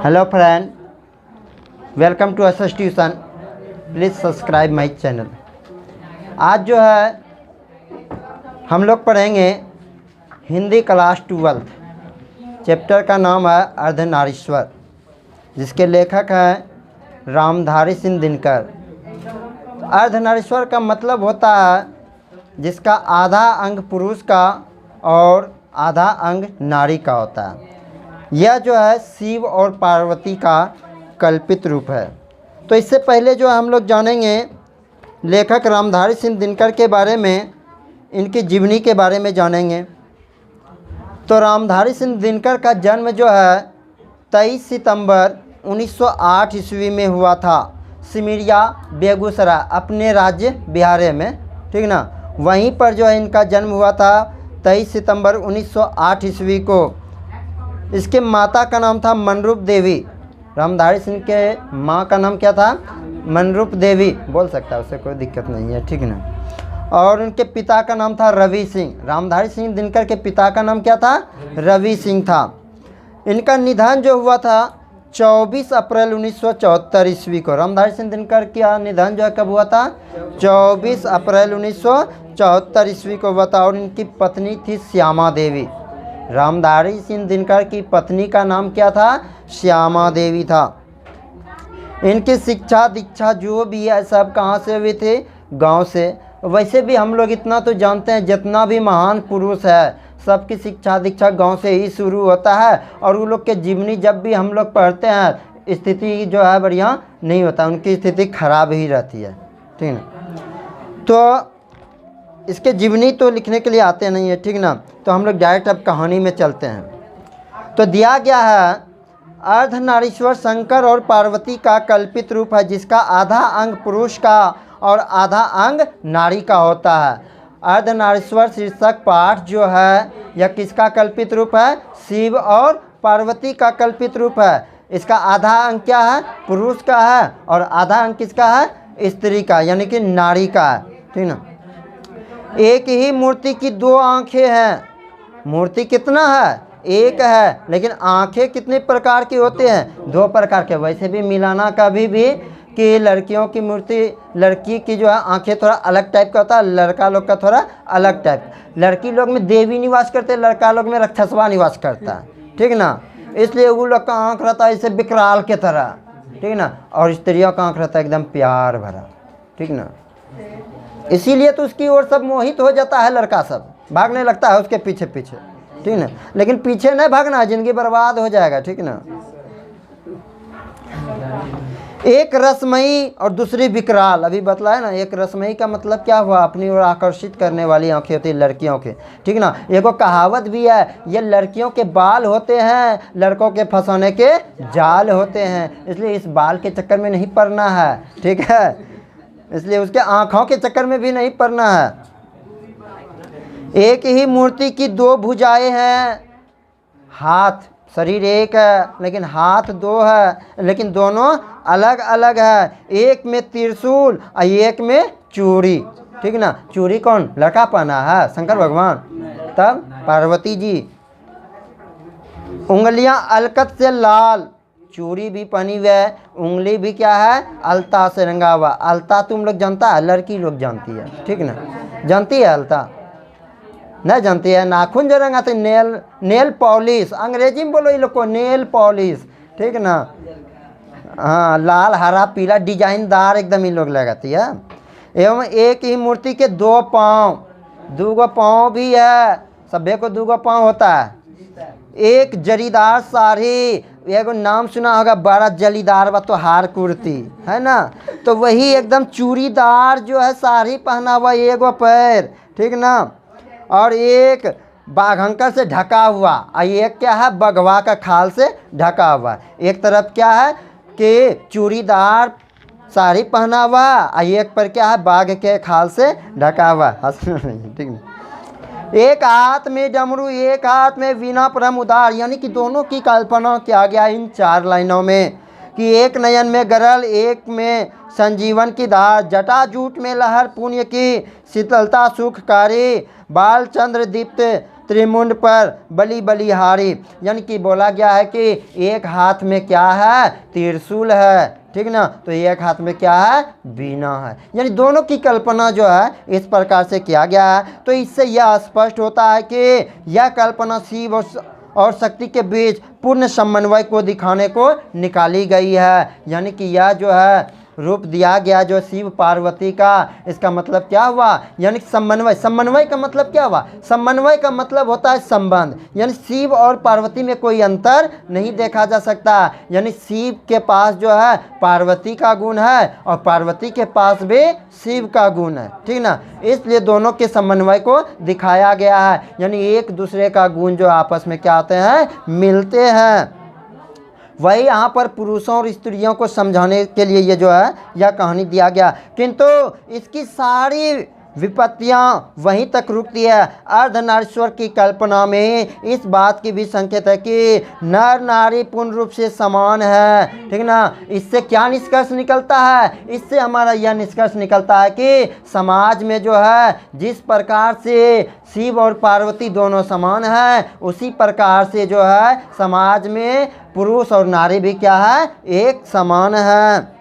Hello friend, welcome to SS tuition. Please subscribe my channel. आज जो है हम लोग पढ़ेंगे हिंदी क्लास 12। चैप्टर का नाम है अर्धनारीश्वर, जिसके लेखक हैं रामधारी सिंह दिनकर। अर्धनारीश्वर का मतलब होता है जिसका आधा अंग पुरुष का और आधा अंग नारी का होता है। यह जो है शिव और पार्वती का कल्पित रूप है। तो इससे पहले जो हम लोग जानेंगे लेखक रामधारी सिंह दिनकर के बारे में, इनकी जीवनी के बारे में जानेंगे। तो रामधारी सिंह दिनकर का जन्म जो है 23 सितंबर 1908 ईस्वी में हुआ था, सिमरिया बेगूसराय, अपने राज्य बिहार में, ठीक ना। वहीं पर जो है इनका जन्म हुआ था 23 सितंबर 1908 ईस्वी को। इसके माता का नाम था मनरूप देवी। रामधारी सिंह के माँ का नाम क्या था? मनरूप देवी, बोल सकता है, उससे कोई दिक्कत नहीं है, ठीक ना। और उनके पिता का नाम था रवि सिंह। रामधारी सिंह दिनकर के पिता का नाम क्या था? रवि सिंह था। इनका निधन जो हुआ था 24 अप्रैल 1974 ईस्वी को। रामधारी सिंह दिनकर का निधन जो है कब हुआ था? 24 अप्रैल 1974 ईस्वी को हुआ था। और इनकी पत्नी थी श्यामा देवी। रामधारी सिंह दिनकर की पत्नी का नाम क्या था? श्यामा देवी था। इनकी शिक्षा दीक्षा जो भी है सब कहाँ से हुई थी? गांव से। वैसे भी हम लोग इतना तो जानते हैं, जितना भी महान पुरुष है सबकी शिक्षा दीक्षा गांव से ही शुरू होता है। और वो लोग के जीवनी जब भी हम लोग पढ़ते हैं, स्थिति जो है बढ़िया नहीं होता, उनकी स्थिति खराब ही रहती है, ठीक ना। तो इसके जीवनी तो लिखने के लिए आते नहीं है, ठीक ना। तो हम लोग डायरेक्ट अब कहानी में चलते हैं। तो दिया गया है अर्धनारीश्वर शंकर और पार्वती का कल्पित रूप है, जिसका आधा अंग पुरुष का और आधा अंग नारी का होता है। अर्धनारीश्वर शीर्षक पाठ जो है यह किसका कल्पित रूप है? शिव और पार्वती का कल्पित रूप है। इसका आधा अंग क्या है? पुरुष का है, और आधा अंग किसका है? स्त्री का, यानी कि नारी का है, ठीक ना। एक ही मूर्ति की दो आंखें हैं। मूर्ति कितना है? एक है, लेकिन आंखें कितने प्रकार की होते हैं? दो प्रकार के। वैसे भी मिलाना कभी भी कि लड़कियों की मूर्ति, लड़की की जो है आंखें थोड़ा अलग टाइप का होता है, लड़का लोग का थोड़ा अलग टाइप। लड़की लोग में देवी निवास करते हैं, लड़का लोग में राक्षसवा निवास करता है, ठीक ना। इसलिए वो लोग का आँख रहता है जैसे विकराल के तरह, ठीक ना। और स्त्रियों का आँख रहता है एकदम प्यार भरा, ठीक ना। इसीलिए तो उसकी ओर सब मोहित हो जाता है, लड़का सब भागने लगता है उसके पीछे पीछे, ठीक ना। लेकिन पीछे नहीं भागना, जिंदगी बर्बाद हो जाएगा, ठीक ना। एक रसमयी और दूसरी विकराल, अभी बतलाया ना। एक रसमयी का मतलब क्या हुआ? अपनी ओर आकर्षित करने वाली आंखें होती है लड़कियों के, ठीक ना। एगो कहावत भी है, ये लड़कियों के बाल होते हैं, लड़कों के फंसाने के जाल होते हैं। इसलिए इस बाल के चक्कर में नहीं पड़ना है, ठीक है। इसलिए उसके आँखों के चक्कर में भी नहीं पड़ना है। एक ही मूर्ति की दो भुजाएं हैं। हाथ, शरीर एक है लेकिन हाथ दो है, लेकिन दोनों अलग अलग है। एक में त्रिशूल और एक में चूड़ी, ठीक ना। चूड़ी कौन? लड़का पहना है? शंकर भगवान। तब पार्वती जी। उंगलियां अलकत से लाल, चूड़ी भी पहनी हुई है, उंगली भी क्या है? अलता से रंगा हुआ। अलता तुम लोग जानता है? लड़की लोग जानती है, ठीक ना। जानती है अलता? नहीं जानती है। नाखून जो रंगाते नेल पॉलिश, अंग्रेजी में बोलो ये लोग को नेल पॉलिश, ठीक ना। हाँ, लाल हरा पीला डिजाइनदार एकदम ये लोग लगाती है। एवं एक ही मूर्ति के दो पाँव, दूगो पाँव भी है, सभ्य को दूगो पाँव होता है। एक जरीदार साड़ी, एगो नाम सुना होगा बड़ा जलीदार बा तो हार कुर्ती, है ना। तो वही एकदम चूड़ीदार जो है साड़ी पहना हुआ एगो पैर, ठीक ना। और एक बाघंकर से ढका हुआ, और एक क्या है? बगवा का खाल से ढका हुआ। एक तरफ क्या है कि चूड़ीदार साड़ी पहना हुआ, और एक पर क्या है? बाघ के खाल से ढका हुआ, ठीक ना। एक हाथ में डमरू, एक हाथ में वीणा परम उदार, यानी कि दोनों की कल्पना किया गया इन चार लाइनों में। कि एक नयन में गरल, एक में संजीवन की धार, जटाजूट में लहर पुण्य की शीतलता सुखकारी, बाल चंद्र दीप्त त्रिमुंड पर बलि बलिहारी। यानी कि बोला गया है कि एक हाथ में क्या है, त्रिशूल है, ठीक ना, तो एक हाथ में क्या है, वीणा है। यानी दोनों की कल्पना जो है इस प्रकार से किया गया है। तो इससे यह स्पष्ट होता है कि यह कल्पना शिव और शक्ति के बीच पूर्ण समन्वय को दिखाने को निकाली गई है। यानी कि यह जो है रूप दिया गया जो शिव पार्वती का, इसका मतलब क्या हुआ, यानी समन्वय। समन्वय का मतलब क्या हुआ, समन्वय का मतलब होता है संबंध। यानी शिव और पार्वती में कोई अंतर नहीं देखा जा सकता। यानी शिव के पास जो है पार्वती का गुण है और पार्वती के पास भी शिव का गुण है, ठीक ना, इसलिए दोनों के समन्वय को दिखाया गया है। यानी एक दूसरे का गुण जो आपस में क्या होते हैं, मिलते हैं। वही यहाँ पर पुरुषों और स्त्रियों को समझाने के लिए ये जो है यह कहानी दिया गया, किंतु इसकी सारी विपत्तियाँ वहीं तक रुकती है। अर्धनारीश्वर की कल्पना में इस बात की भी संकेत है कि नर नारी पूर्ण रूप से समान है, ठीक ना। इससे क्या निष्कर्ष निकलता है, इससे हमारा यह निष्कर्ष निकलता है कि समाज में जो है जिस प्रकार से शिव और पार्वती दोनों समान हैं, उसी प्रकार से जो है समाज में पुरुष और नारी भी क्या है, एक समान है।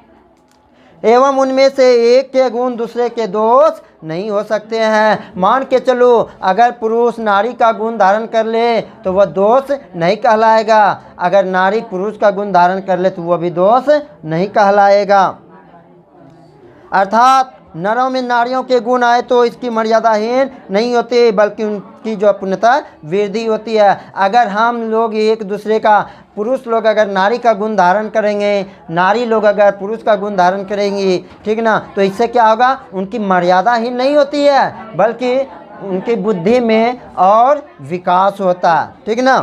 एवं उनमें से एक के गुण दूसरे के दोष नहीं हो सकते हैं। मान के चलो अगर पुरुष नारी का गुण धारण कर ले तो वह दोष नहीं कहलाएगा, अगर नारी पुरुष का गुण धारण कर ले तो वह भी दोष नहीं कहलाएगा। अर्थात नरों में नारियों के गुण आए तो इसकी मर्यादाहीन नहीं होती, बल्कि उनकी जो पूर्णता वृद्धि होती है। अगर हम लोग एक दूसरे का, पुरुष लोग अगर नारी का गुण धारण करेंगे, नारी लोग अगर पुरुष का गुण धारण करेंगी, ठीक ना, तो इससे क्या होगा, उनकी मर्यादा ही नहीं होती है, बल्कि उनकी बुद्धि में और विकास होता है, ठीक ना।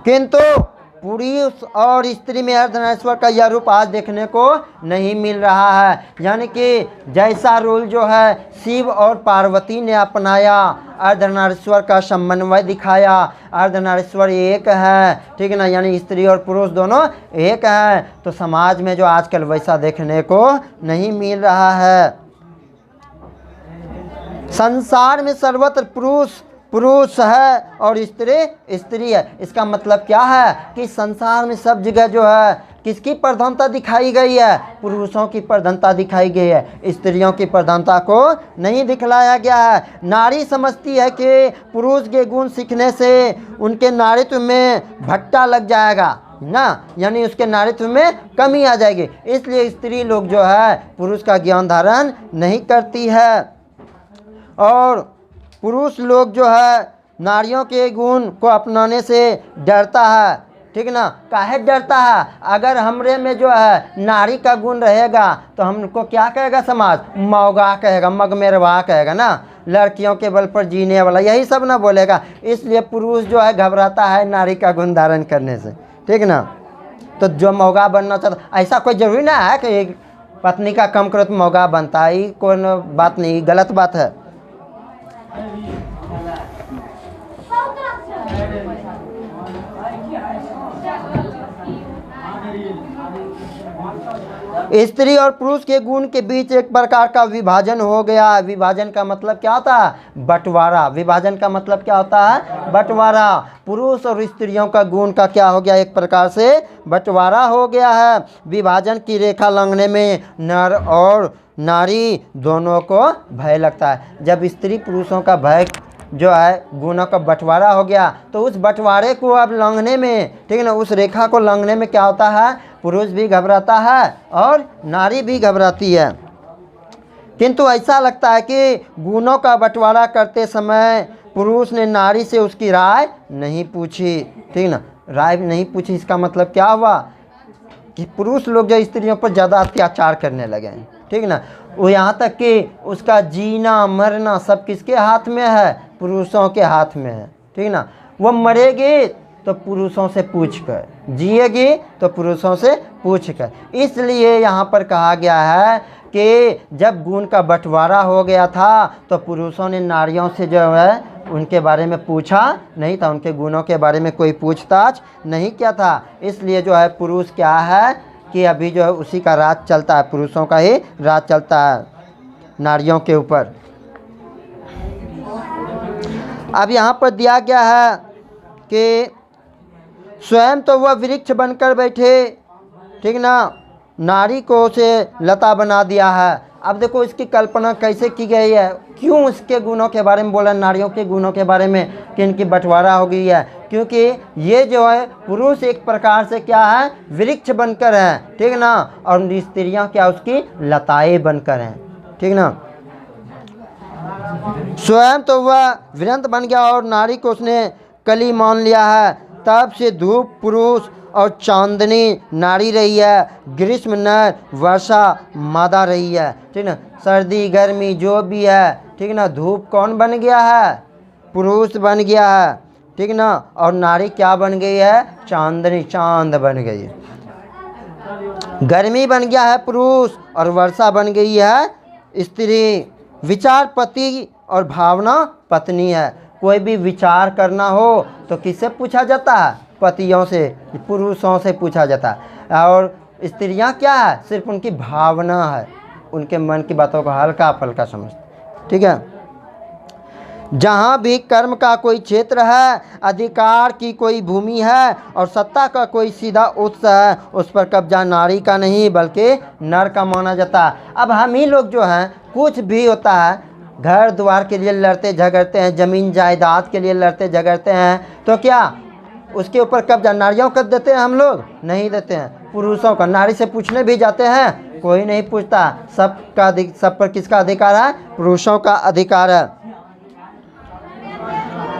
किंतु पुरुष और स्त्री में अर्धनारीश्वर का यह रूप आज देखने को नहीं मिल रहा है। यानी कि जैसा रूल जो है शिव और पार्वती ने अपनाया, अर्धनारीश्वर का समन्वय दिखाया, अर्धनारीश्वर एक है, ठीक है ना, यानी स्त्री और पुरुष दोनों एक हैं, तो समाज में जो आजकल वैसा देखने को नहीं मिल रहा है। संसार में सर्वत्र पुरुष पुरुष है और स्त्री स्त्री है। इसका मतलब क्या है कि संसार में सब जगह जो है किसकी प्रधानता दिखाई गई है, पुरुषों की प्रधानता दिखाई गई है, स्त्रियों की प्रधानता को नहीं दिखलाया गया है। नारी समझती है कि पुरुष के गुण सीखने से उनके नारीत्व में भट्टा लग जाएगा ना, यानी उसके नारीत्व में कमी आ जाएगी, इसलिए स्त्री लोग जो है पुरुष का ज्ञान धारण नहीं करती है। और पुरुष लोग जो है नारियों के गुण को अपनाने से डरता है, ठीक ना। काहे डरता है, अगर हमरे में जो है नारी का गुण रहेगा तो हमको क्या कहेगा समाज, मौगा कहेगा, मगमेरवा कहेगा ना, लड़कियों के बल पर जीने वाला, यही सब ना बोलेगा। इसलिए पुरुष जो है घबराता है नारी का गुण धारण करने से, ठीक ना। तो जो मौगा बनना चाहता, ऐसा कोई जरूरी ना है कि पत्नी का कम करो तो मौगा बनता है, कोई बात नहीं, गलत बात है। स्त्री और पुरुष के गुण के बीच एक प्रकार का विभाजन हो गया। विभाजन का मतलब क्या होता है, बंटवारा। विभाजन का मतलब क्या होता है, बंटवारा। पुरुष और स्त्रियों का गुण का क्या हो गया, एक प्रकार से बंटवारा हो गया है। विभाजन की रेखा लांघने में नर और नारी दोनों को भय लगता है। जब स्त्री पुरुषों का भय जो है गुणों का बंटवारा हो गया तो उस बंटवारे को अब लांघने में, ठीक है ना, उस रेखा को लांघने में क्या होता है, पुरुष भी घबराता है और नारी भी घबराती है। किंतु ऐसा लगता है कि गुणों का बंटवारा करते समय पुरुष ने नारी से उसकी राय नहीं पूछी, ठीक ना, राय नहीं पूछी। इसका मतलब क्या हुआ कि पुरुष लोग जो स्त्रियों पर ज़्यादा अत्याचार करने लगे हैं, ठीक ना। वो यहाँ तक कि उसका जीना मरना सब किसके हाथ में है, पुरुषों के हाथ में है, ठीक ना। वो मरेगी तो पुरुषों से पूछ कर, जिएगी तो पुरुषों से पूछ कर। इसलिए यहाँ पर कहा गया है कि जब गुण का बंटवारा हो गया था तो पुरुषों ने नारियों से जो है उनके बारे में पूछा नहीं था, उनके गुणों के बारे में कोई पूछताछ नहीं किया था। इसलिए जो है पुरुष क्या है कि अभी जो है उसी का राज चलता है, पुरुषों का ही राज चलता है नारियों के ऊपर। अब यहाँ पर दिया गया है कि स्वयं तो वह वृक्ष बनकर बैठे, ठीक ना, नारी को उसे लता बना दिया है। अब देखो इसकी कल्पना कैसे की गई है, क्यों उसके गुणों के बारे में बोला, नारियों के गुणों के बारे में कि इनकी बंटवारा हो गई है, क्योंकि ये जो है पुरुष एक प्रकार से क्या है, वृक्ष बनकर है, ठीक ना, और स्त्रियां क्या उसकी लताएं बनकर हैं, ठीक ना। स्वयं तो वह वृंत बन गया और नारी को उसने कली मान लिया है। तब से धूप पुरुष और चांदनी नारी रही है, ग्रीष्म नर, वर्षा मादा रही है, ठीक ना। सर्दी गर्मी जो भी है, ठीक ना, धूप कौन बन गया है, पुरुष बन गया है, ठीक ना, और नारी क्या बन गई है, चांदनी, चांद बन गई है। गर्मी बन गया है पुरुष और वर्षा बन गई है स्त्री। विचार पति और भावना पत्नी है। कोई भी विचार करना हो तो किससे पूछा जाता है, पतियों से, पुरुषों से पूछा जाता है। और स्त्रियां क्या है, सिर्फ उनकी भावना है, उनके मन की बातों को हल्का फुल्का समझते, ठीक है। जहाँ भी कर्म का कोई क्षेत्र है, अधिकार की कोई भूमि है और सत्ता का कोई सीधा उत्स है, उस पर कब्जा नारी का नहीं बल्कि नर का माना जाता है। अब हम ही लोग जो हैं, कुछ भी होता है, घर द्वार के लिए लड़ते झगड़ते हैं, ज़मीन जायदाद के लिए लड़ते झगड़ते हैं, तो क्या उसके ऊपर कब्जा नारियों का देते हैं हम लोग, नहीं देते हैं। पुरुषों का, नारी से पूछने भी जाते हैं, कोई नहीं पूछता। सब पर किसका अधिकार है, पुरुषों का अधिकार है।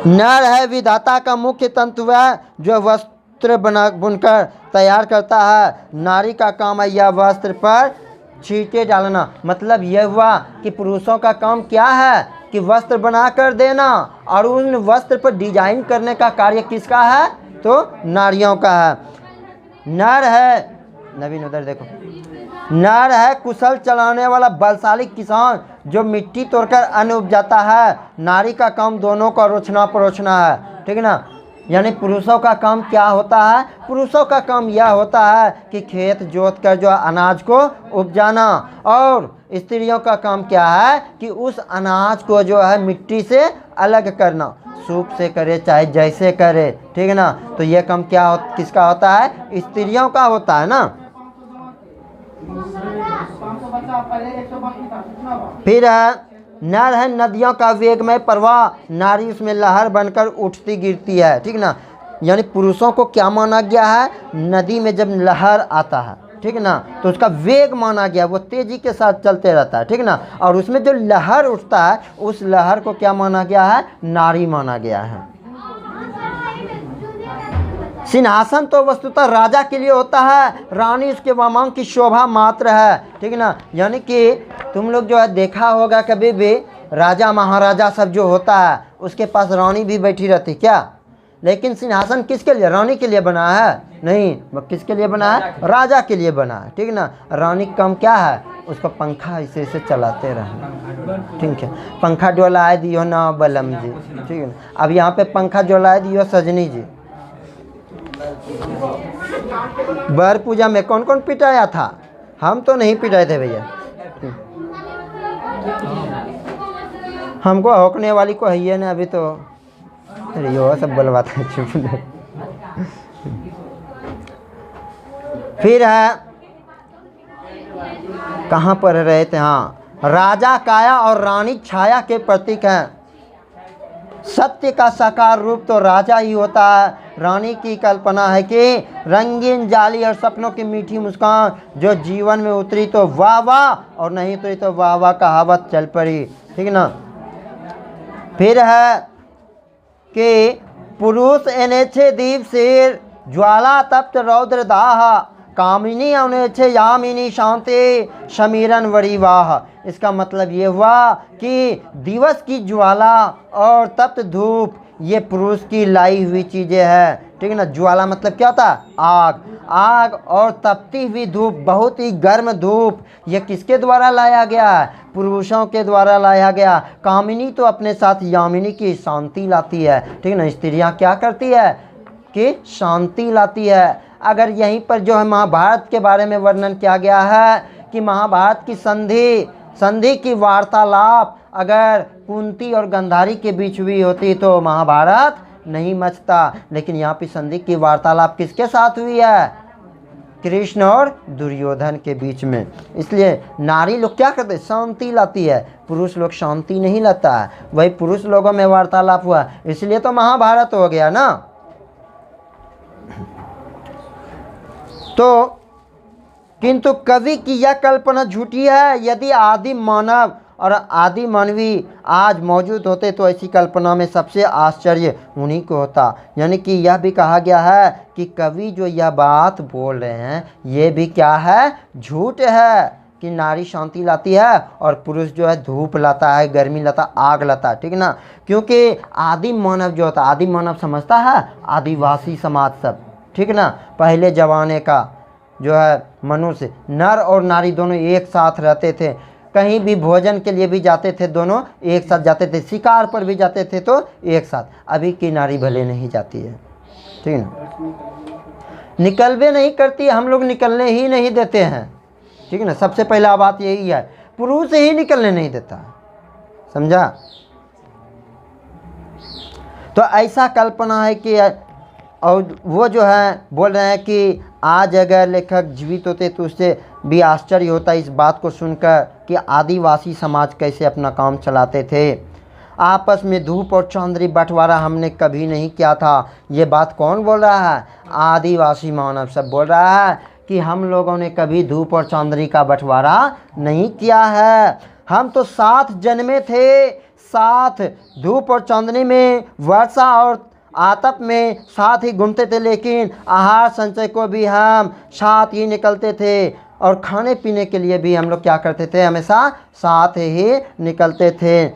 नर है विधाता का मुख्य तंतु है, जो वस्त्र बुनकर तैयार करता है। नारी का काम है यह वस्त्र पर छींटे डालना। मतलब यह हुआ कि पुरुषों का काम क्या है कि वस्त्र बना कर देना, और उन वस्त्र पर डिजाइन करने का कार्य किसका है, तो नारियों का है। नर है, नवीन उधर देखो, नर है कुशल चलाने वाला बलशाली किसान, जो मिट्टी तोड़कर अन्न उपजाता है। नारी का काम दोनों का रोचना परोचना है, ठीक है ना। यानी पुरुषों का काम क्या होता है, पुरुषों का काम यह होता है कि खेत जोत कर जो अनाज को उपजाना, और स्त्रियों का काम क्या है कि उस अनाज को जो है मिट्टी से अलग करना, सूप से करे चाहे जैसे करे, ठीक है ना। तो यह काम क्या किसका होता है, स्त्रियों का होता है ना। फिर नर है नदियों का वेगमय प्रवाह, नारी उसमें लहर बनकर उठती गिरती है, ठीक ना। यानी पुरुषों को क्या माना गया है, नदी में जब लहर आता है, ठीक ना, तो उसका वेग माना गया, वो तेजी के साथ चलते रहता है, ठीक ना। और उसमें जो लहर उठता है, उस लहर को क्या माना गया है, नारी माना गया है। सिंहासन तो वस्तुतः राजा के लिए होता है, रानी उसके वामांग की शोभा मात्र है, ठीक ना। यानी कि तुम लोग जो है देखा होगा कभी भी, राजा महाराजा सब जो होता है उसके पास रानी भी बैठी रहती क्या, लेकिन सिंहासन किसके लिए, रानी के लिए बना है, नहीं, किसके लिए बना है, राजा के लिए बना है, ठीक ना। रानी का काम क्या है, उसको पंखा ऐसे ऐसे चलाते रहना, ठीक है। पंखा डोलाए दियो ना बलम जी, ठीक है ना। अब यहाँ पे पंखा डोलाए दियो सजनी जी। बर पूजा में कौन कौन पिटाया था, हम तो नहीं पिटाए थे भैया, हमको होकने वाली को है ना अभी तो, अरे यो सब बुलवाता है चुप। फिर है कहाँ पर रहे थे, हाँ, राजा काया और रानी छाया के प्रतीक हैं। सत्य का साकार रूप तो राजा ही होता है। रानी की कल्पना है कि रंगीन जाली और सपनों की मीठी मुस्कान जो जीवन में उतरी तो वाह वाह, और नहीं उतरी तो वाह वाह कहावत चल पड़ी, ठीक ना। फिर है कि पुरुष एनेछे दीप सिर, ज्वाला तप्त रौद्र दाह, कामिनी अवनेछे यामिनी शांति, समीरन वरिवाह। इसका मतलब ये हुआ कि दिवस की ज्वाला और तप्त धूप ये पुरुष की लाई हुई चीज़ें हैं, ठीक है ना। ज्वाला मतलब क्या होता है? आग। आग और तपती हुई धूप, बहुत ही गर्म धूप, ये किसके द्वारा लाया गया है? पुरुषों के द्वारा लाया गया। कामिनी तो अपने साथ यामिनी की शांति लाती है, ठीक है ना। स्त्रियाँ क्या करती है कि शांति लाती है। अगर यहीं पर जो है महाभारत के बारे में वर्णन किया गया है कि महाभारत की संधि की वार्तालाप अगर कुंती और गंधारी के बीच हुई होती तो महाभारत नहीं मचता। लेकिन यहाँ पे संधि की वार्तालाप किसके साथ हुई है? कृष्ण और दुर्योधन के बीच में। इसलिए नारी लोग क्या करते? शांति लाती है। पुरुष लोग शांति नहीं लाता है, वही पुरुष लोगों में वार्तालाप हुआ, इसलिए तो महाभारत हो गया ना। तो किंतु कवि की यह कल्पना झूठी है। यदि आदि मानव और आदि मानवी आज मौजूद होते तो ऐसी कल्पना में सबसे आश्चर्य उन्हीं को होता। यानी कि यह भी कहा गया है कि कवि जो यह बात बोल रहे हैं ये भी क्या है? झूठ है कि नारी शांति लाती है और पुरुष जो है धूप लाता है, गर्मी लाता, आग लाता है, ठीक है ना। क्योंकि आदि मानव जो होता है, आदि मानव समझता है आदिवासी समाज सब, ठीक है ना। पहले ज़माने का जो है मनुष्य, नर और नारी दोनों एक साथ रहते थे, कहीं भी भोजन के लिए भी जाते थे, दोनों एक साथ जाते थे, शिकार पर भी जाते थे तो एक साथ। अभी की नारी भले नहीं जाती है, ठीक है ना, निकलवे नहीं करती, हम लोग निकलने ही नहीं देते हैं, ठीक है ना। सबसे पहला बात यही है, पुरुष ही निकलने नहीं देता, समझा। तो ऐसा कल्पना है कि, और वो जो है बोल रहे हैं कि आज अगर लेखक जीवित होते तो उससे भी आश्चर्य होता इस बात को सुनकर कि आदिवासी समाज कैसे अपना काम चलाते थे। आपस में धूप और चांदनी बंटवारा हमने कभी नहीं किया था। ये बात कौन बोल रहा है? आदिवासी मानव सब बोल रहा है कि हम लोगों ने कभी धूप और चांदनी का बंटवारा नहीं किया है। हम तो साथ जन्मे थे, साथ धूप और चांदनी में, वर्षा और आतप में साथ ही घूमते थे, लेकिन आहार संचय को भी हम साथ ही निकलते थे और खाने पीने के लिए भी हम लोग क्या करते थे? हमेशा साथ ही निकलते थे।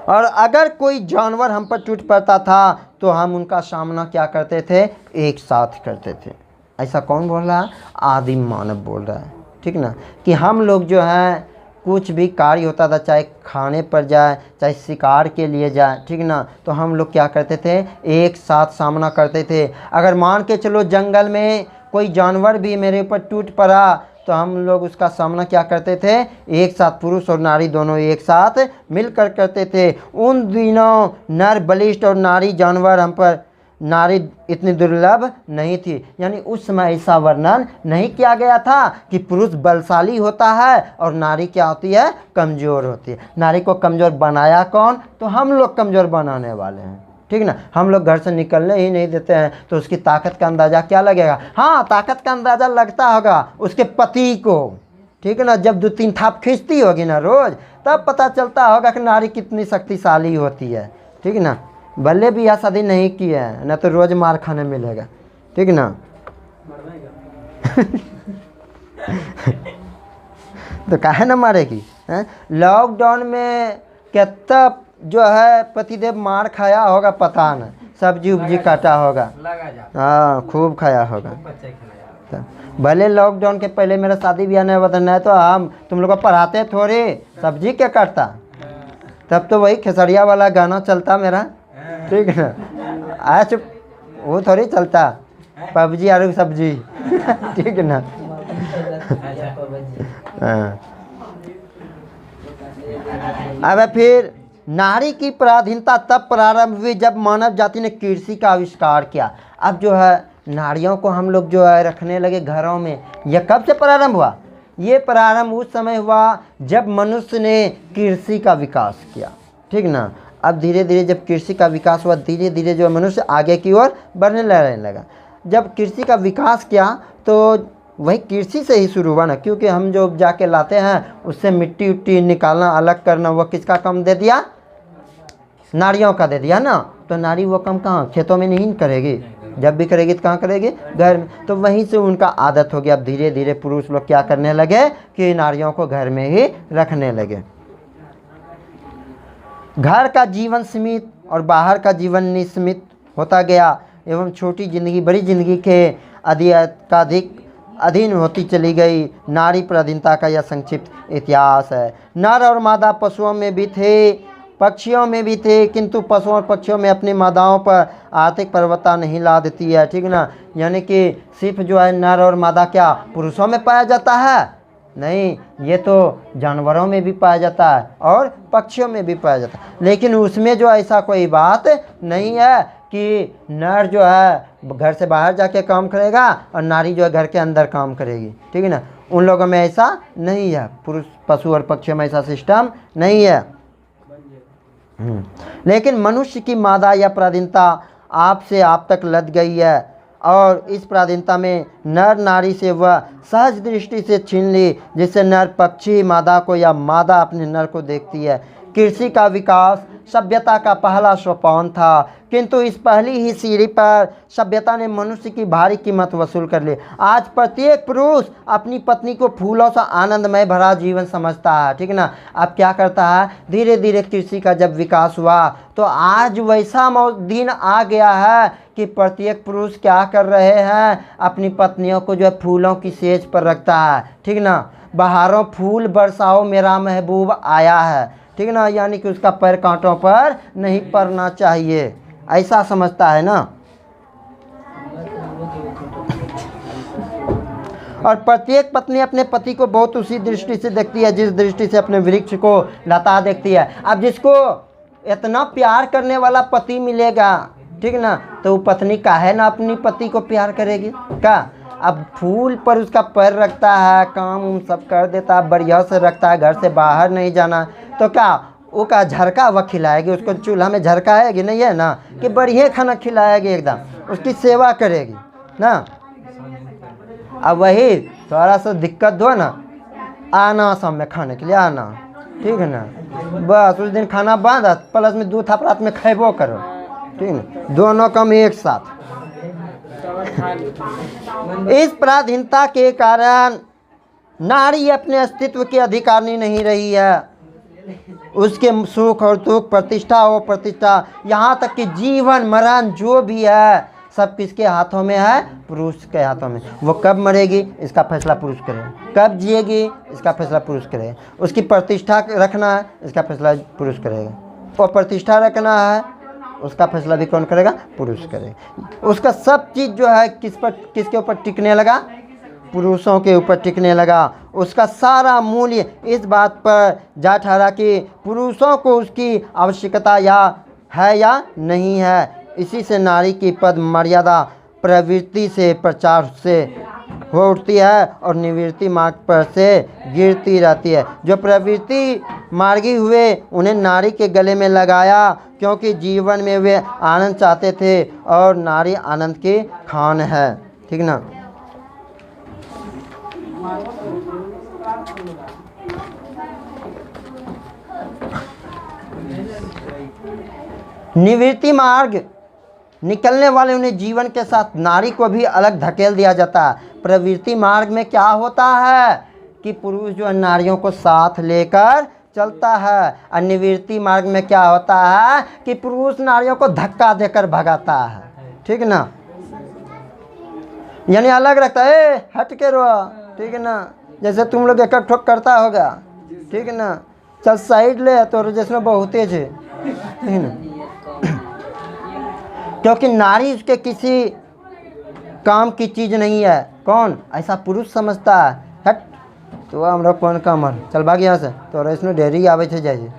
और अगर कोई जानवर हम पर टूट पड़ता था तो हम उनका सामना क्या करते थे? एक साथ करते थे। ऐसा कौन बोल रहा है? आदिम मानव बोल रहा है, ठीक ना। कि हम लोग जो है कुछ भी कार्य होता था, चाहे खाने पर जाए, चाहे शिकार के लिए जाए, ठीक ना, तो हम लोग क्या करते थे? एक साथ सामना करते थे। अगर मान के चलो जंगल में कोई जानवर भी मेरे ऊपर टूट पड़ा तो हम लोग उसका सामना क्या करते थे? एक साथ, पुरुष और नारी दोनों एक साथ मिलकर करते थे। उन दिनों नर बलिष्ठ और नारी जानवर हम पर, नारी इतनी दुर्लभ नहीं थी। यानी उस समय ऐसा वर्णन नहीं किया गया था कि पुरुष बलशाली होता है और नारी क्या होती है? कमज़ोर होती है। नारी को कमज़ोर बनाया कौन? तो हम लोग कमज़ोर बनाने वाले हैं, ठीक ना। हम लोग घर से निकलने ही नहीं देते हैं तो उसकी ताकत का अंदाज़ा क्या लगेगा? हाँ, ताकत का अंदाज़ा लगता होगा उसके पति को, ठीक है ना। जब 2-3 थाप खींचती होगी ना रोज़, तब पता चलता होगा कि नारी कितनी शक्तिशाली होती है, ठीक ना। भले भी यह शादी नहीं की है ना तो रोज़ मार खाने मिलेगा, ठीक ना। तो काहे ना मारेगी? लॉकडाउन में कितना जो है पतिदेव मार खाया होगा पता न, सब्जी उब्जी काटा होगा, हाँ खूब खाया होगा। तो भले लॉकडाउन के पहले मेरा शादी ब्याह नहीं हुआ नहीं तो हम तुम लोग को पढ़ाते थोड़े, सब्जी क्या काटता, तब तो वही खेसरिया वाला गाना चलता मेरा, ठीक है ना। आज वो थोड़ी चलता पबजी आलू सब्जी, ठीक है ना। अब फिर नारी की पराधीनता तब प्रारंभ हुई जब मानव जाति ने कृषि का आविष्कार किया। अब जो है नारियों को हम लोग जो है रखने लगे घरों में। यह कब से प्रारंभ हुआ? ये प्रारंभ उस समय हुआ जब मनुष्य ने कृषि का विकास किया, ठीक ना। अब धीरे धीरे जब कृषि का विकास हुआ, धीरे धीरे जो मनुष्य आगे की ओर बढ़ने लगा। जब कृषि का विकास किया तो वही कृषि से ही शुरू हुआ ना, क्योंकि हम जो जाके लाते हैं उससे मिट्टी उट्टी निकालना, अलग करना, वो किसका काम दे दिया? नारियों का दे दिया ना। तो नारी वो काम कहाँ? खेतों में नहीं करेगी, जब भी करेगी तो कहाँ करेगी? घर में। तो वहीं से उनका आदत हो गया। अब धीरे धीरे पुरुष लोग क्या करने लगे कि नारियों को घर में ही रखने लगे। घर का जीवन सीमित और बाहर का जीवन निसीमित होता गया एवं छोटी जिंदगी बड़ी जिंदगी के अधिक अधीन होती चली गई। नारी पराधीनता का यह संक्षिप्त इतिहास है। नर और मादा पशुओं में भी थे, पक्षियों में भी थे, किंतु पशुओं और पक्षियों में अपनी मादाओं पर आर्थिक प्रभुत्व नहीं ला देती है, ठीक ना। यानी कि सिर्फ जो है नर और मादा क्या पुरुषों में पाया जाता है? नहीं, ये तो जानवरों में भी पाया जाता है और पक्षियों में भी पाया जाता है। लेकिन उसमें जो ऐसा कोई बात नहीं है कि नर जो है घर से बाहर जाके काम करेगा और नारी जो है घर के अंदर काम करेगी, ठीक है ना। उन लोगों में ऐसा नहीं है, पुरुष पशु और पक्षियों में ऐसा सिस्टम नहीं है। लेकिन मनुष्य की मादा या पराधीनता आप से आप तक लद गई है और इस पराधीनता में नर नारी से वह सहज दृष्टि से छीन ली जिससे नर पक्षी मादा को या मादा अपने नर को देखती है। कृषि का विकास सभ्यता का पहला सोपान था, किंतु इस पहली ही सीढ़ी पर सभ्यता ने मनुष्य की भारी कीमत वसूल कर ली। आज प्रत्येक पुरुष अपनी पत्नी को फूलों से आनंदमय भरा जीवन समझता है, ठीक है ना। अब क्या करता है, धीरे धीरे कृषि का जब विकास हुआ तो आज वैसा दिन आ गया है कि प्रत्येक पुरुष क्या कर रहे हैं, अपनी पत्नियों को जो है फूलों की सेज पर रखता है, ठीक ना। बहारों फूल बरसाओ मेरा महबूब आया है, ठीक ना। यानी कि उसका पैर कांटों पर नहीं पड़ना चाहिए, ऐसा समझता है ना। और प्रत्येक पत्नी अपने पति को बहुत उसी दृष्टि से देखती है जिस दृष्टि से अपने वृक्ष को लता देखती है। अब जिसको इतना प्यार करने वाला पति मिलेगा, ठीक ना, तो वो पत्नी काहे ना अपनी पति को प्यार करेगी का। अब फूल पर उसका पैर रखता है, काम सब कर देता है, बढ़िया से रखता है, घर से बाहर नहीं जाना, तो क्या वो का झरका वह खिलाएगी उसको, चूल्हा में झरका आएगी नहीं है ना, कि बढ़िया खाना खिलाएगी, एकदम उसकी सेवा करेगी ना। अब वही थोड़ा सा दिक्कत हो ना, आना शाम में खाने के लिए आना, ठीक है ना, बस उस दिन खाना बंद प्लस में दूध आप रात में खेबो करो, ठीक है, दोनों कम एक साथ। इस पराधीनता के कारण नारी अपने अस्तित्व की अधिकारिणी नहीं रही है। उसके सुख और दुख, प्रतिष्ठा और प्रतिष्ठा, यहाँ तक कि जीवन मरण जो भी है सब किसके हाथों में है? पुरुष के हाथों में। वो कब मरेगी इसका फैसला पुरुष करेगा, कब जिएगी इसका फैसला पुरुष करेगा, उसकी प्रतिष्ठा रखना है इसका फैसला पुरुष करेगा, और प्रतिष्ठा रखना है उसका फैसला भी कौन करेगा? पुरुष करेगा। उसका सब चीज़ जो है किसके ऊपर टिकने लगा? पुरुषों के ऊपर टिकने लगा। उसका सारा मूल्य इस बात पर जा ठहरा कि पुरुषों को उसकी आवश्यकता या नहीं है। इसी से नारी की पद मर्यादा प्रवृत्ति से प्रचार से हो उठती है और निवृत्ति मार्ग पर से गिरती रहती है। जो प्रवृत्ति मार्गी हुए उन्हें नारी के गले में लगाया, क्योंकि जीवन में वे आनंद चाहते थे और नारी आनंद की खान है, ठीक ना। निवृत्ति मार्ग निकलने वाले उन्हें जीवन के साथ नारी को भी अलग धकेल दिया जाता है। प्रवृत्ति मार्ग में क्या होता है कि पुरुष जो है नारियों को साथ लेकर चलता है, और निवृत्ति मार्ग में क्या होता है कि पुरुष नारियों को धक्का देकर भगाता है, ठीक ना। यानी अलग रखता है, हट के रो, ठीक है ना। जैसे तुम लोग एक ठोक करता होगा, ठीक है ना, चल साइड ले तो जैसे बहुत तेज है, ठीक है ना। क्योंकि नारी उसके किसी काम की चीज़ नहीं है। कौन? ऐसा पुरुष समझता है, हट तो हमरा कौन काम है, चल भाग यहाँ से, तो इसमें ढेरी आवे थे जाइए।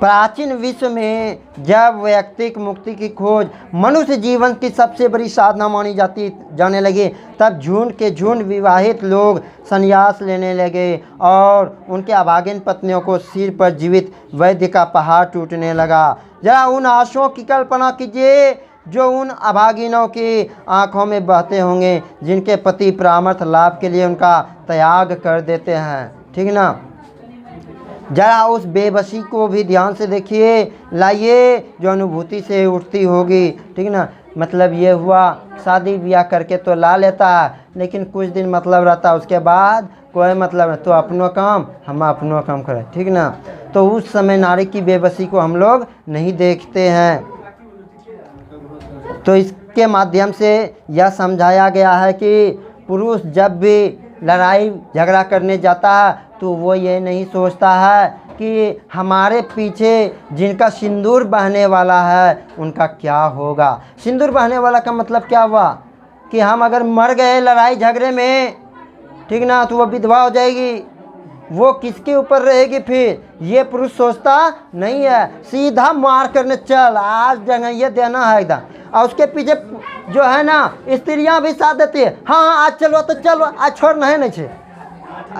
प्राचीन विश्व में जब वैयक्तिक मुक्ति की खोज मनुष्य जीवन की सबसे बड़ी साधना मानी जाने लगी, तब झुंड के झुंड विवाहित लोग संन्यास लेने लगे और उनके अभागिन पत्नियों को सिर पर जीवित वैद्य का पहाड़ टूटने लगा। जरा उन आंसुओं की कल्पना कीजिए जो उन अभागिनों की आंखों में बहते होंगे, जिनके पति परामर्श लाभ के लिए उनका त्याग कर देते हैं, ठीक ना। जरा उस बेबसी को भी ध्यान से देखिए, लाइए जो अनुभूति से उठती होगी, ठीक ना। मतलब ये हुआ शादी ब्याह करके तो ला लेता है, लेकिन कुछ दिन मतलब रहता है, उसके बाद कोई मतलब नहीं, तो अपनों काम हम अपनों काम करें, ठीक ना। तो उस समय नारी की बेबसी को हम लोग नहीं देखते हैं। तो इसके माध्यम से यह समझाया गया है कि पुरुष जब भी लड़ाई झगड़ा करने जाता है तो वो ये नहीं सोचता है कि हमारे पीछे जिनका सिंदूर बहने वाला है उनका क्या होगा। सिंदूर बहने वाला का मतलब क्या हुआ कि हम अगर मर गए लड़ाई झगड़े में, ठीक ना, तो वो विधवा हो जाएगी, वो किसके ऊपर रहेगी फिर, ये पुरुष सोचता नहीं है, सीधा मार करने चल, आज जगह ये देना है एकदम। और उसके पीछे जो है ना स्त्रियां भी साथ देती है, हाँ आज चलो तो चलो, आज छोड़ना है नहीं,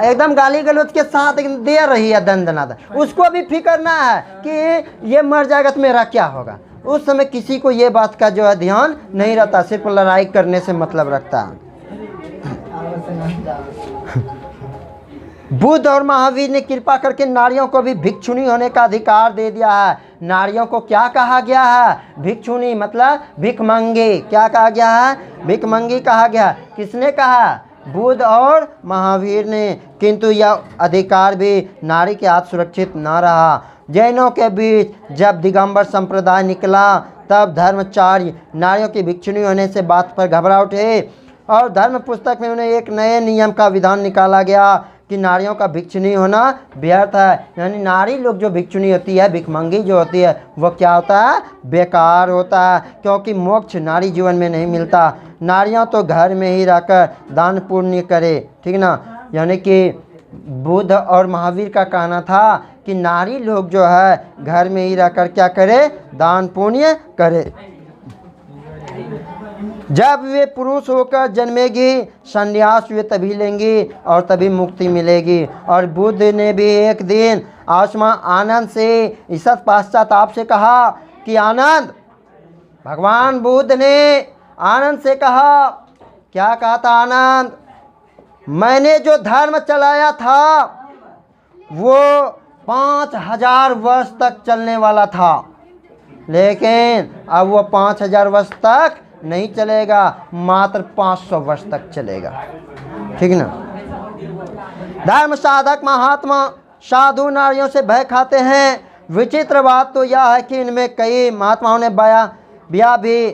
एकदम गाली गलौज के साथ एकदम दे रही है दंदनादन। उसको भी फिक्र ना है कि ये मर जाएगा तो मेरा क्या होगा। उस समय किसी को ये बात का जो है ध्यान नहीं रहता, सिर्फ लड़ाई करने से मतलब रखता है। बुद्ध और महावीर ने कृपा करके नारियों को भी भिक्षुणी होने का अधिकार दे दिया है। नारियों को क्या कहा गया है, भिक्षुणी मतलब भिखमंगी। क्या कहा गया है, भिखमंगी कहा गया। किसने कहा, बुद्ध और महावीर ने। किंतु यह अधिकार भी नारी के हाथ सुरक्षित न रहा। जैनों के बीच जब दिगंबर संप्रदाय निकला तब धर्माचार्य नारियों की भिक्षुणी होने से बात पर घबरा उठे और धर्म पुस्तक में उन्हें एक नए नियम का विधान निकाला गया कि नारियों का भिक्षुणी होना व्यर्थ है। यानी नारी लोग जो भिक्षुणी होती है, भिखमंगी जो होती है, वो क्या होता है, बेकार होता है, क्योंकि मोक्ष नारी जीवन में नहीं मिलता। नारियां तो घर में ही रहकर दान पुण्य करे, ठीक ना। यानी कि बुद्ध और महावीर का कहना था कि नारी लोग जो है घर में ही रहकर क्या करे, दान पुण्य करे। जब वे पुरुष होकर जन्मेगी संन्यास वे तभी लेंगी और तभी मुक्ति मिलेगी। और बुद्ध ने भी एक दिन आसमान आनंद से ईसत पश्चाताप से कहा कि आनंद, भगवान बुद्ध ने आनंद से कहा, क्या कहा था आनंद, मैंने जो धर्म चलाया था वो 5000 वर्ष तक चलने वाला था, लेकिन अब वो 5000 वर्ष तक नहीं चलेगा, मात्र 500 वर्ष तक चलेगा, ठीक ना। धर्म साधक महात्मा साधु नारियों से भय खाते हैं। विचित्र बात तो यह है कि इनमें कई महात्माओं ने ब्याह भी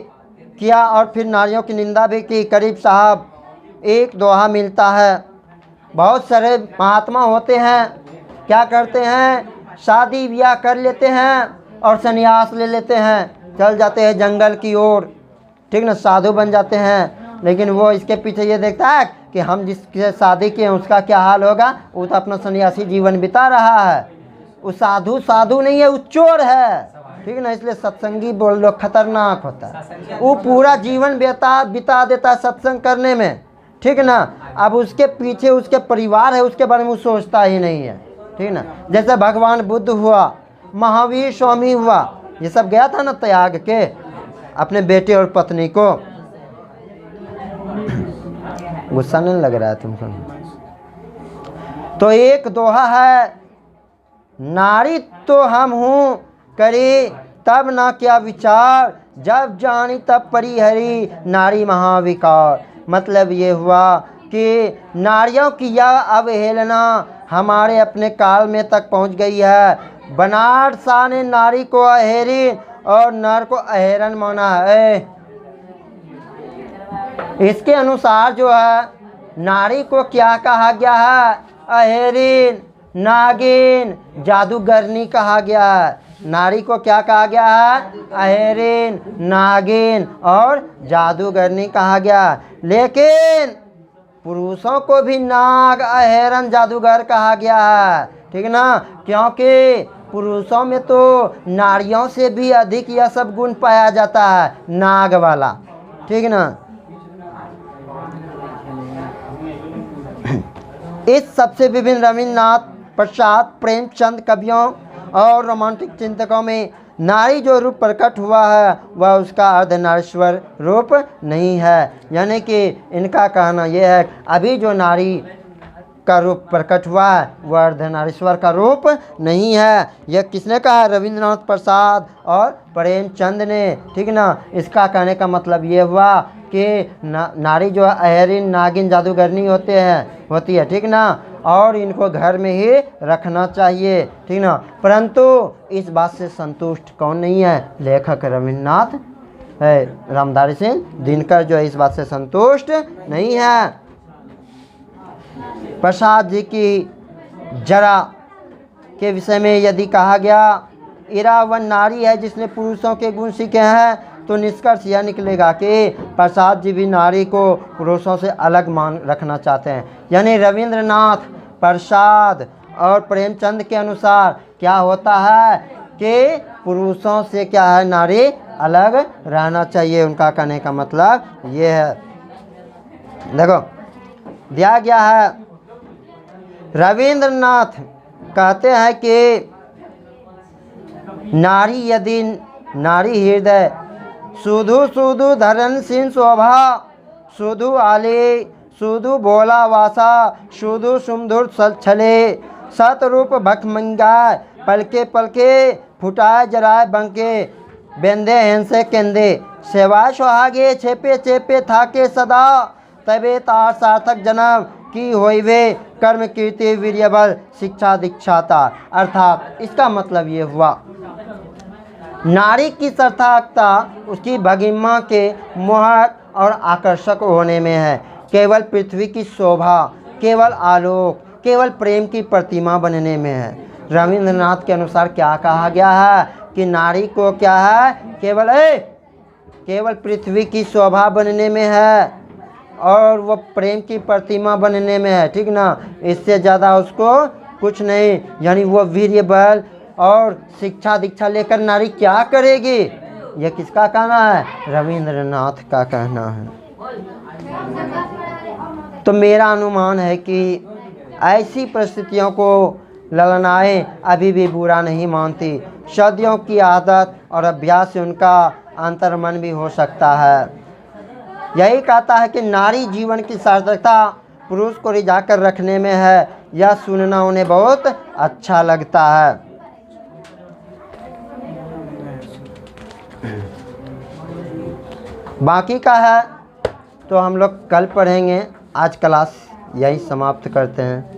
किया और फिर नारियों की निंदा भी की। करीब साहब एक दोहा मिलता है, बहुत सारे महात्मा होते हैं, क्या करते हैं, शादी ब्याह कर लेते हैं और संन्यास ले लेते हैं, चल जाते हैं जंगल की ओर, ठीक ना, साधु बन जाते हैं। लेकिन वो इसके पीछे ये देखता है कि हम जिसके शादी किए हैं उसका क्या हाल होगा, वो तो अपना सन्यासी जीवन बिता रहा है। वो साधु साधु नहीं है, वो चोर है, ठीक ना। इसलिए सत्संगी बोल लो खतरनाक होता है, वो पूरा जीवन बिता देता है सत्संग करने में, ठीक ना। अब उसके पीछे उसके परिवार है, उसके बारे में वो सोचता ही नहीं है, ठीक ना। जैसे भगवान बुद्ध हुआ, महावीर स्वामी हुआ, ये सब गया था ना त्याग के अपने बेटे और पत्नी को। गुस्सा नहीं लग रहा है तुमको? तो एक दोहा है, नारी तो हम हूँ करे तब ना क्या विचार, जब जानी तब परिहरी नारी महाविकार। मतलब ये हुआ कि नारियों की यह अवहेलना हमारे अपने काल में तक पहुँच गई है। बनारस शाह ने नारी को अहेरी और नर को अहेरन माना है। इसके अनुसार जो है नारी को क्या कहा गया है, अहेरिन, नागिन, जादूगरनी कहा गया है। नारी को क्या कहा गया है, अहेरिन, नागिन और जादूगरनी कहा गया। लेकिन पुरुषों को भी नाग, अहेरन, जादूगर कहा गया है, ठीक ना, क्योंकि पुरुषों में तो नारियों से भी अधिक यह सब गुण पाया जाता है, नाग वाला, ठीक ना। इस सबसे विभिन्न रवींद्रनाथ, प्रसाद, प्रेमचंद कवियों और रोमांटिक चिंतकों में नारी जो रूप प्रकट हुआ है वह उसका अर्धनारीश्वर रूप नहीं है। यानी कि इनका कहना यह है अभी जो नारी का रूप प्रकट हुआ है, वह अर्धनारीश्वर का रूप नहीं है। यह किसने कहा? रविंद्रनाथ प्रसाद और प्रेमचंद ने, ठीक ना। इसका कहने का मतलब ये हुआ कि नारी जो अहरिन नागिन जादूगरनी होती है, ठीक ना, और इनको घर में ही रखना चाहिए, ठीक ना। परंतु इस बात से संतुष्ट कौन नहीं है? लेखक रविन्द्रनाथ है, रामधारी सिंह दिनकर जो है इस बात से संतुष्ट नहीं है। प्रसाद जी की जरा के विषय में यदि कहा गया इरा वह नारी है जिसने पुरुषों के गुण सीखे हैं, तो निष्कर्ष यह निकलेगा कि प्रसाद जी भी नारी को पुरुषों से अलग मान रखना चाहते हैं। यानी रविंद्रनाथ, प्रसाद और प्रेमचंद के अनुसार क्या होता है कि पुरुषों से क्या है, नारी अलग रहना चाहिए। उनका कहने का मतलब ये है। देखो दिया गया है, रविंद्रनाथ कहते हैं कि नारी यदि नारी हृदय सुधु सुधु धरन सिंह शोभा सुधु आले सुधु भोला वासा सुधु सुमधुर छले सतरूप भखमंगा पलके पलके फुटाए जराए बंके बेंदे हिंसे केंदे सेवाय सुहागे छेपे छेपे थाके सदा तबे तार सार्थक जन्म की होइवे कर्म कीर्ति वीर्य बल शिक्षा दीक्षाता। अर्थात इसका मतलब ये हुआ, नारी की सार्थकता उसकी भगिमा के मोहक और आकर्षक होने में है। केवल पृथ्वी की शोभा, केवल आलोक, केवल प्रेम की प्रतिमा बनने में है। रविंद्रनाथ के अनुसार क्या कहा गया है कि नारी को क्या है, केवल पृथ्वी की शोभा बनने में है और वो प्रेम की प्रतिमा बनने में है, ठीक ना। इससे ज़्यादा उसको कुछ नहीं। यानी वो वीर्य बल और शिक्षा दीक्षा लेकर नारी क्या करेगी? यह किसका कहना है? रविंद्रनाथ का कहना है। तो मेरा अनुमान है कि ऐसी परिस्थितियों को ललनाएं अभी भी बुरा नहीं मानती। सदियों की आदत और अभ्यास से उनका अंतर्मन भी हो सकता है। यही कहता है कि नारी जीवन की सार्थकता पुरुष को रिझा कर रखने में है। यह सुनना उन्हें बहुत अच्छा लगता है। बाकी का है तो हम लोग कल पढ़ेंगे। आज क्लास यही समाप्त करते हैं।